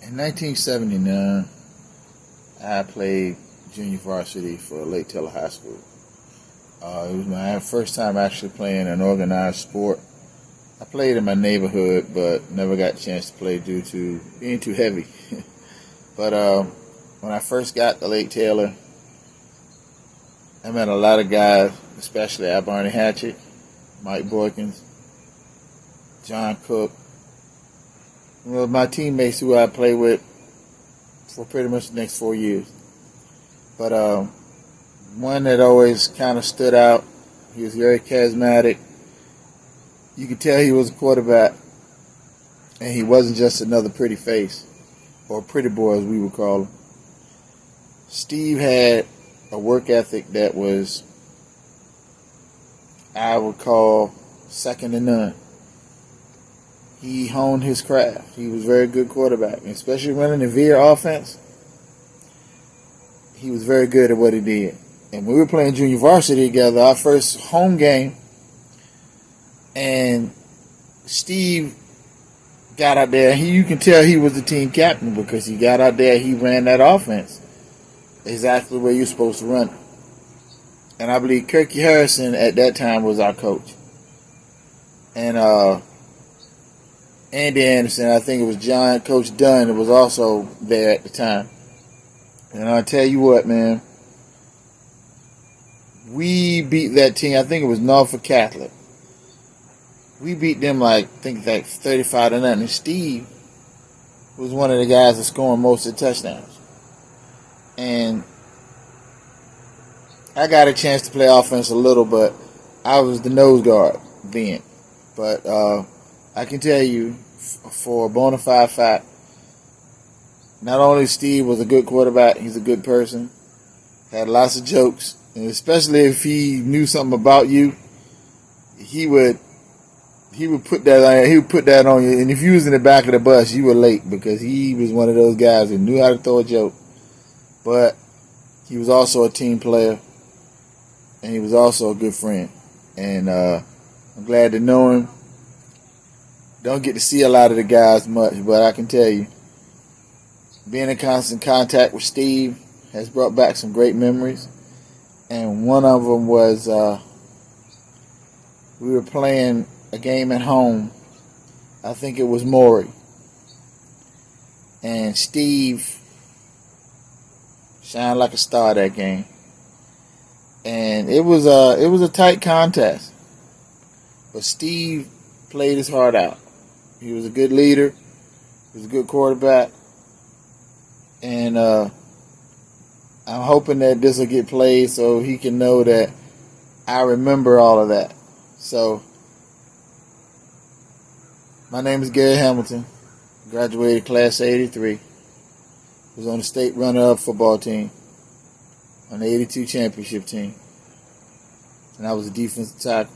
In 1979, I played junior varsity for Lake Taylor High School. It was my first time actually playing an organized sport. I played in my neighborhood, but never got a chance to play due to being too heavy. But when I first got to Lake Taylor, I met a lot of guys, especially at Barney Hatchett, Mike Boykins, John Cook. Well, my teammates who I played with for pretty much the next 4 years. But one that always kind of stood out, he was very charismatic. You could tell he was a quarterback, and he wasn't just another pretty face, or pretty boy as we would call him. Steve had a work ethic that was, I would call, second to none. He honed his craft. He was a very good quarterback, and especially running the veer offense. He was very good at what he did. And we were playing junior varsity together, our first home game, and Steve got out there. You can tell he was the team captain because he got out there, he ran that offense exactly where you're supposed to run it. And I believe Kirky Harrison at that time was our coach. And Andy Anderson, I think it was Coach Dunn, that was also there at the time. And I'll tell you what, man, we beat that team. I think it was Norfolk Catholic. We beat them like 35 to nothing. And Steve was one of the guys that scored most of the touchdowns. And I got a chance to play offense a little, but I was the nose guard then. But I can tell you, for a bona fide fact, not only Steve was a good quarterback, he's a good person, had lots of jokes, and especially if he knew something about you, he would put that on. He would put that on you, and if you was in the back of the bus, you were late because he was one of those guys who knew how to throw a joke. But he was also a team player, and he was also a good friend. And I'm glad to know him. Don't get to see a lot of the guys much, but I can tell you, being in constant contact with Steve has brought back some great memories. And one of them was we were playing a game at home. I think it was Maury. And Steve shined like a star that game. And it was a tight contest. But Steve played his heart out. He was a good leader. He was a good quarterback. And I'm hoping that this will get played so he can know that I remember all of that. So, my name is Gary Hamilton. Graduated class of 83. Was on the state runner-up football team. On the 82 championship team. And I was a defensive tackle.